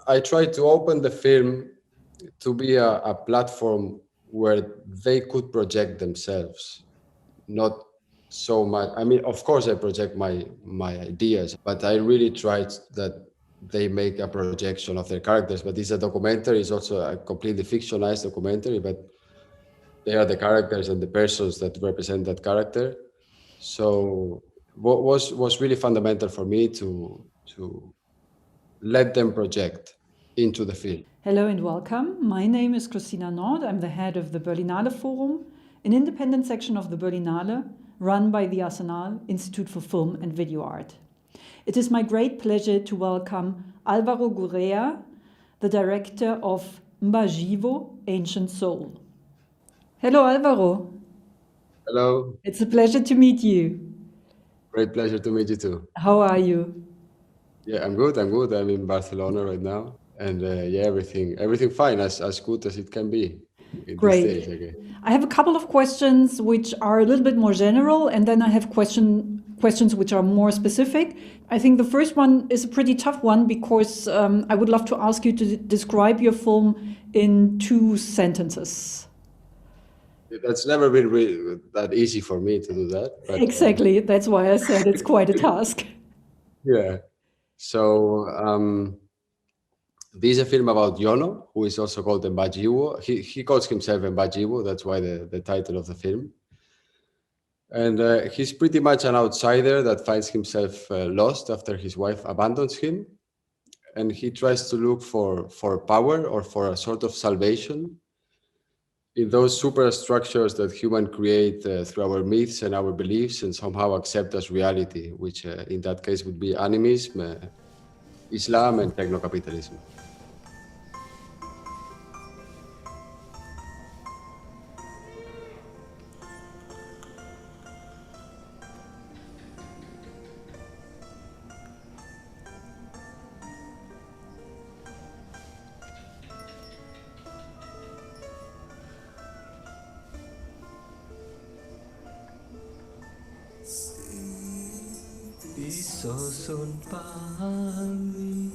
I tried to open the film to be a platform where they could project themselves, not so much. I mean, of course, I project my ideas, but I really tried that they make a projection of their characters. But it's a documentary. It's also a completely fictionalized documentary, but they are the characters and the persons that represent that character. So what was really fundamental for me to let them project into the film. Hello and welcome. My name is Cristina Nord. I'm the head of the Berlinale Forum, an independent section of the Berlinale run by the Arsenal Institute for Film and Video Art. It is my great pleasure to welcome Alvaro Gurreae, the director of Mbah Jhiwo, Ancient Soul. Hello, Alvaro. Hello. It's a pleasure to meet you. Great pleasure to meet you too. How are you? Yeah, I'm good. I'm in Barcelona right now, and everything fine, as good as it can be in Great. these days. Okay. I have a couple of questions which are a little bit more general, and then I have questions which are more specific. I think the first one is a pretty tough one because I would love to ask you to describe your film in 2 sentences. That's never been really that easy for me to do that. But, exactly. That's why I said it's quite a task. Yeah. So this is a film about Yono, who is also called Mbah Jhiwo. He calls himself Mbah Jhiwo. That's why the title of the film. And he's pretty much an outsider that finds himself lost after his wife abandons him. And he tries to look for power or for a sort of salvation in those superstructures that humans create through our myths and our beliefs and somehow accept as reality, which in that case would be animism, Islam, and techno-capitalism. Isosun pahami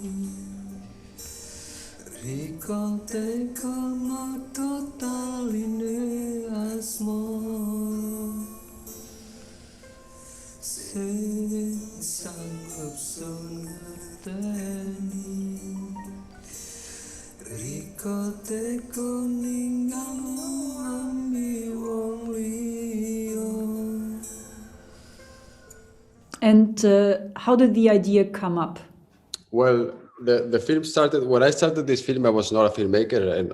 Riko teko moto taline asmo Sing sanggup sun ngerteni Riko teko ninggamu ambi wong liyo. And how did the idea come up? Well, the film started, when I started this film, I was not a filmmaker, and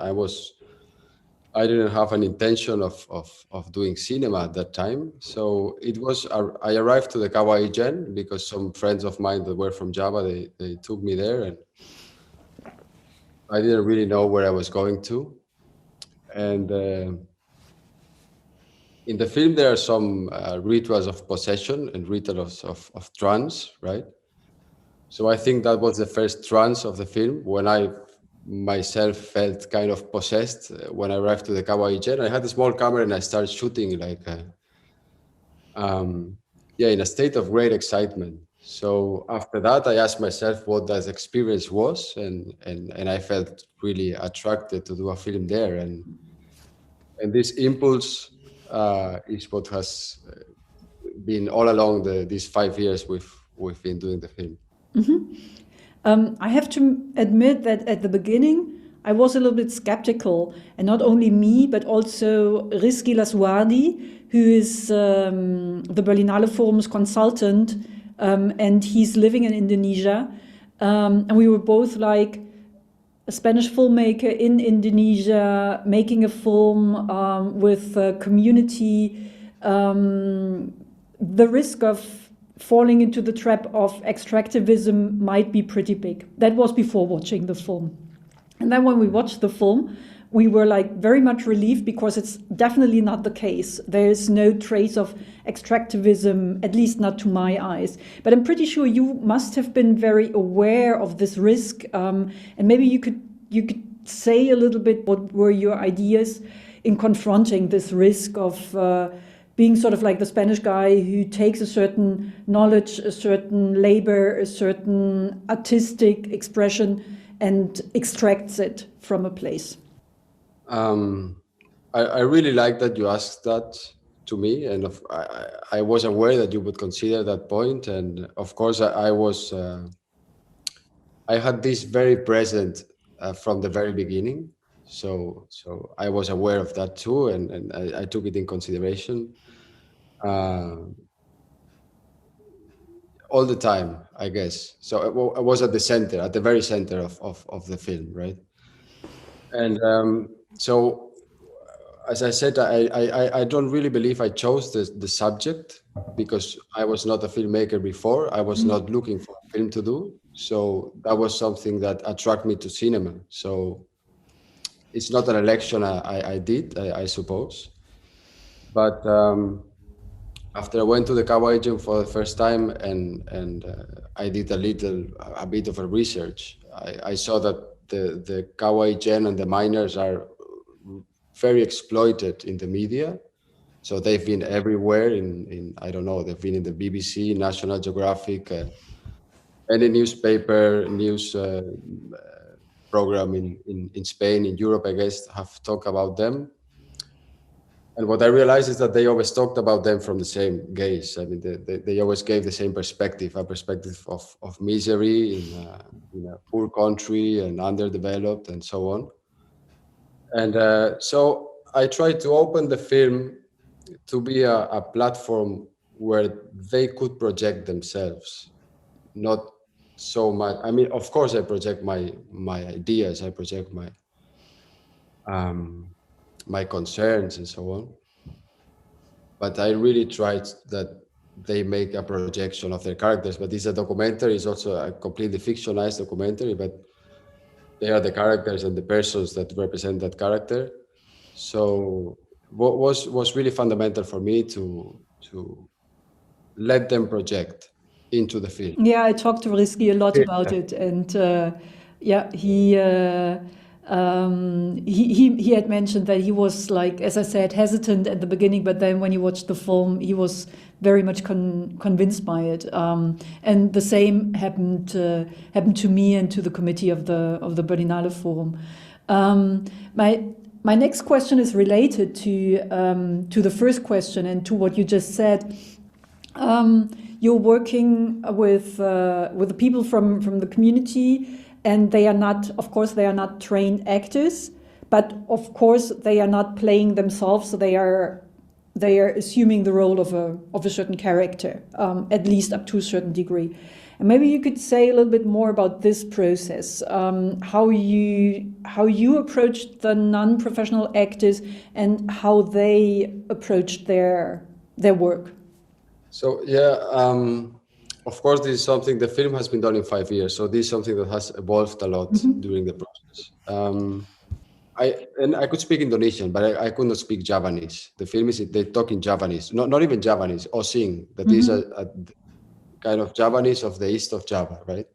I didn't have an intention of doing cinema at that time. So it was, I arrived to the Kawaii Gen because some friends of mine that were from Java, they took me there, and I didn't really know where I was going to. And in the film, there are some rituals of possession and rituals of trance, right? So I think that was the first trance of the film when I myself felt kind of possessed when I arrived to the Kawaii Gen. I had a small camera and I started shooting like, in a state of great excitement. So after that, I asked myself what that experience was, and I felt really attracted to do a film there. And this impulse is what has been all along these 5 years we've been doing the film. Mm-hmm. I have to admit that at the beginning, I was a little bit skeptical, and not only me, but also Rizky Laswardi, who is the Berlinale Forum's consultant, and he's living in Indonesia. And we were both like a Spanish filmmaker in Indonesia, making a film with a community. The risk of falling into the trap of extractivism might be pretty big. That was before watching the film. And then when we watched the film, we were like very much relieved because it's definitely not the case. There is no trace of extractivism, at least not to my eyes. But I'm pretty sure you must have been very aware of this risk. And maybe you could say a little bit what were your ideas in confronting this risk of being sort of like the Spanish guy who takes a certain knowledge, a certain labor, a certain artistic expression, and extracts it from a place? I really like that you asked that to me, and I was aware that you would consider that point, and of course I had this very present from the very beginning. So I was aware of that too, and I took it in consideration all the time, I guess. So I was at the center, at the very center of the film, right? And so, as I said, I don't really believe I chose the subject because I was not a filmmaker before. I was not looking for a film to do. So that was something that attracted me to cinema. So it's not an election I did, I suppose. But after I went to the cow agent for the first time and I did a bit of a research, I saw that the cow agent and the miners are very exploited in the media. So they've been everywhere in I don't know, they've been in the BBC, National Geographic, any newspaper, news program in Spain, in Europe, I guess, have talked about them. And what I realized is that they always talked about them from the same gaze. I mean, they always gave the same perspective, a perspective of misery in a poor country and underdeveloped and so on. And so I tried to open the film to be a platform where they could project themselves, not so much. I mean, of course, I project my ideas, I project my concerns and so on. But I really tried that they make a projection of their characters. But it's a documentary, it's also a completely fictionalized documentary, but they are the characters and the persons that represent that character. So what was really fundamental for me to let them project into the film. Yeah, I talked to Risky a lot about it, and yeah, he had mentioned that he was, like, as I said, hesitant at the beginning, but then when he watched the film, he was very much convinced by it. And the same happened to me and to the committee of the Berlinale Forum. My next question is related to the first question and to what you just said. You're working with the people from the community, and they are not, of course, they are not trained actors, but of course they are not playing themselves. So they are assuming the role of a certain character, at least up to a certain degree. And maybe you could say a little bit more about this process, how you approached the non-professional actors and how they approached their work. So yeah, of course, this is something, the film has been done in 5 years, so this is something that has evolved a lot during the process. I could speak Indonesian, but I could not speak Javanese. The film they talk in Javanese, not even Javanese, Osing, that is a kind of Javanese of the east of Java, right?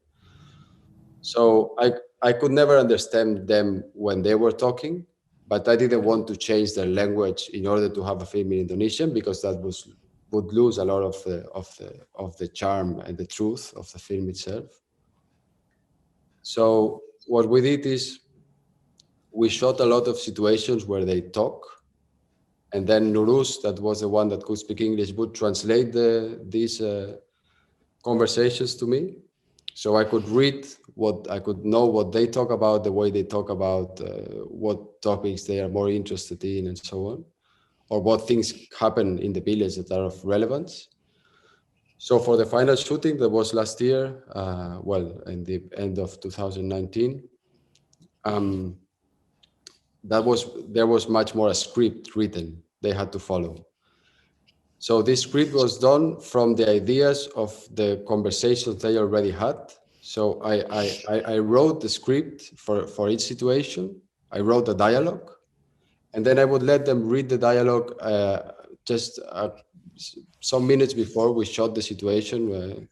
So I could never understand them when they were talking, but I didn't want to change their language in order to have a film in Indonesian, because that would lose a lot of the charm and the truth of the film itself. So what we did is we shot a lot of situations where they talk, and then Nuruz, that was the one that could speak English, would translate these conversations to me, so I could know what they talk about, the way they talk about what topics they are more interested in, and so on, or what things happen in the village that are of relevance. So for the final shooting that was last year, in the end of 2019, there was much more a script written they had to follow. So this script was done from the ideas of the conversations they already had. So I wrote the script for each situation. I wrote a dialogue, and then I would let them read the dialogue just some minutes before we shot the situation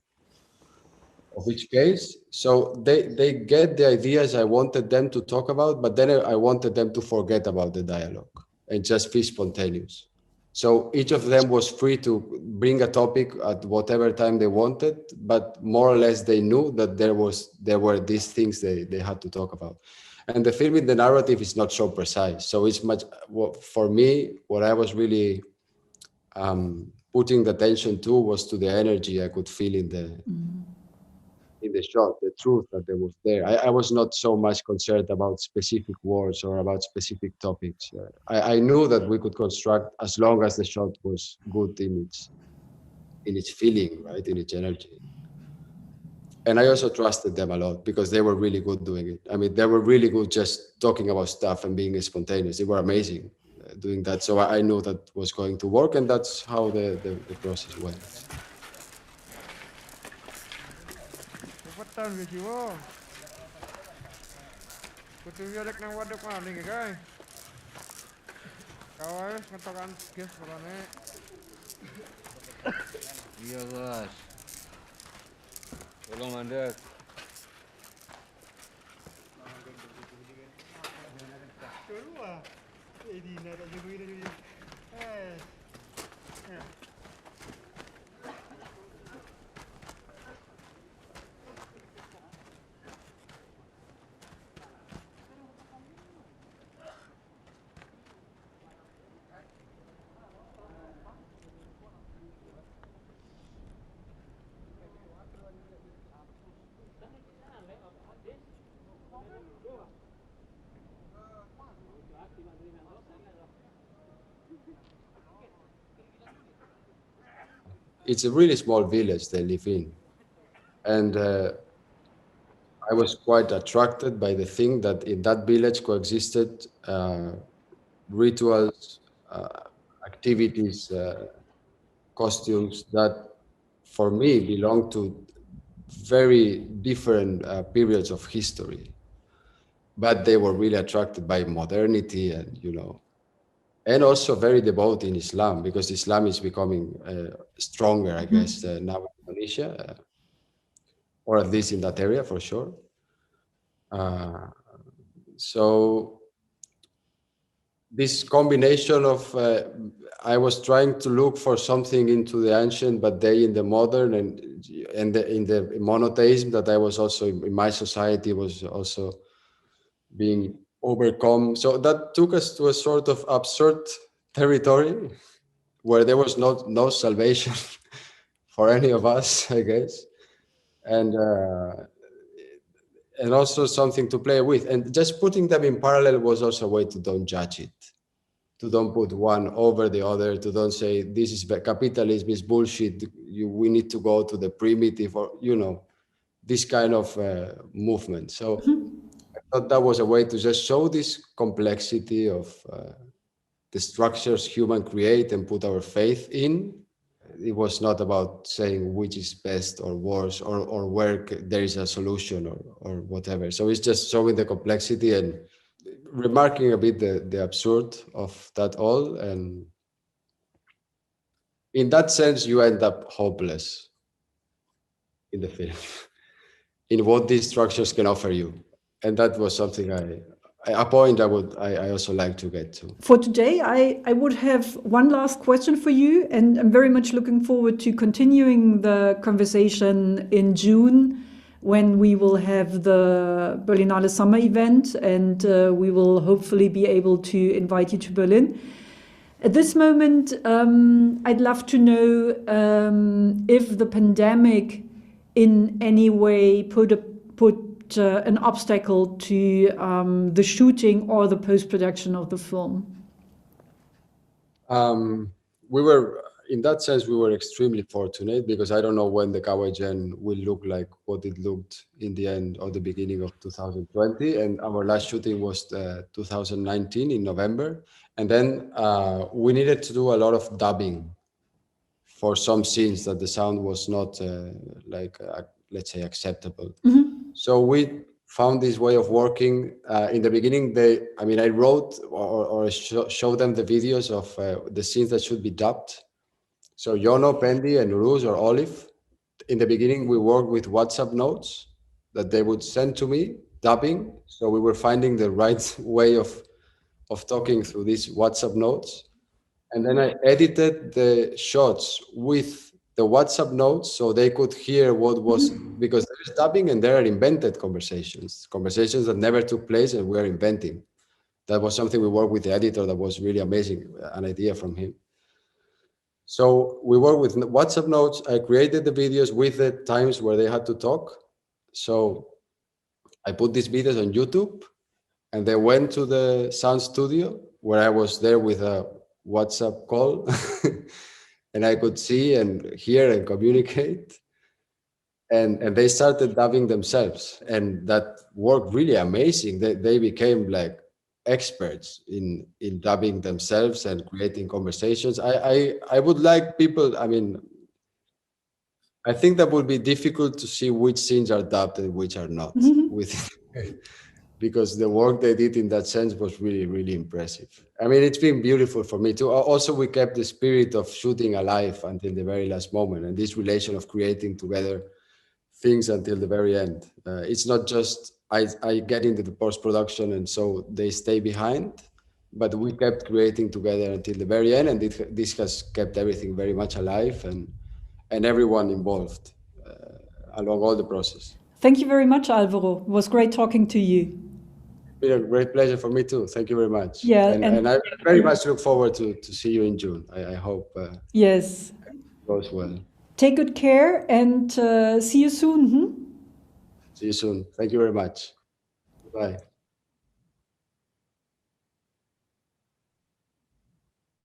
of each case. So they get the ideas I wanted them to talk about, but then I wanted them to forget about the dialogue and just be spontaneous. So each of them was free to bring a topic at whatever time they wanted, but more or less they knew that there were these things they had to talk about. And the film in the narrative is not so precise. So it's much, for me, what I was really putting the attention to was to the energy I could feel in the shot, the truth that there was there. I was not so much concerned about specific words or about specific topics. I knew that we could construct as long as the shot was good in its feeling, right, in its energy. And I also trusted them a lot because they were really good doing it. I mean, they were really good just talking about stuff and being spontaneous. They were amazing doing that. So I knew that was going to work, and that's how the process went. Cepetan Mbah Jhiwo. Kudu nyolek nang waduk maning guys. Kau wis ngetokan gas barane. Iya bos. Tolong mandek. Kedua. Ini nak juga ini. It's a really small village they live in. And I was quite attracted by the thing that in that village coexisted rituals, activities, costumes that for me belong to very different periods of history. But they were really attracted by modernity and, and also very devout in Islam, because Islam is becoming stronger, I guess, now in Indonesia, or at least in that area for sure. So this combination of, I was trying to look for something into the ancient, but they in the modern, and in the monotheism that I was also in my society was also being overcome. So that took us to a sort of absurd territory where there was no salvation for any of us, I guess, and also something to play with. And just putting them in parallel was also a way to don't judge it, to don't put one over the other, to don't say this is capitalism is bullshit, we need to go to the primitive, or this kind of movement. So I thought that was a way to just show this complexity of the structures human create and put our faith in. It was not about saying which is best or worse, or where there is a solution or whatever. So it's just showing the complexity and remarking a bit the absurd of that all. And in that sense, you end up hopeless in the film, in what these structures can offer you. And that was something a point I also like to get to. For today, I would have one last question for you, and I'm very much looking forward to continuing the conversation in June, when we will have the Berlinale summer event, and we will hopefully be able to invite you to Berlin. At this moment, I'd love to know if the pandemic in any way put an obstacle to the shooting or the post-production of the film. We were, in that sense, we were extremely fortunate, because I don't know when the Kawajan will look like what it looked in the end or the beginning of 2020. And our last shooting was 2019 in November. And then we needed to do a lot of dubbing for some scenes that the sound was not let's say, acceptable. So we found this way of working. In the beginning, I wrote or showed them the videos of the scenes that should be dubbed. So Yono, Pendi, and Uruz or Olive, in the beginning, we worked with WhatsApp notes that they would send to me, dubbing. So we were finding the right way of talking through these WhatsApp notes. and then I edited the shots with the WhatsApp notes so they could hear what was, because there's dubbing and there are invented conversations that never took place and we are inventing. That was something we worked with the editor that was really amazing, an idea from him. So we worked with WhatsApp notes. I created the videos with the times where they had to talk. So I put these videos on YouTube and they went to the sound studio where I was there with a WhatsApp call and I could see and hear and communicate. And they started dubbing themselves. And that worked really amazing. They became like experts in dubbing themselves and creating conversations. I would like people, I mean, I think that would be difficult to see which scenes are dubbed and which are not, with because the work they did in that sense was really, really impressive. I mean, it's been beautiful for me too. Also, we kept the spirit of shooting alive until the very last moment, and this relation of creating together things until the very end. It's not just I get into the post-production and so they stay behind, but we kept creating together until the very end, and this has kept everything very much alive and everyone involved along all the process. Thank you very much, Alvaro. It was great talking to you. It's been a great pleasure for me too. Thank you very much. Yeah, and I very much look forward to see you in June. I hope yes, it goes well. take good care and see you soon. See you soon. Thank you very much. Bye.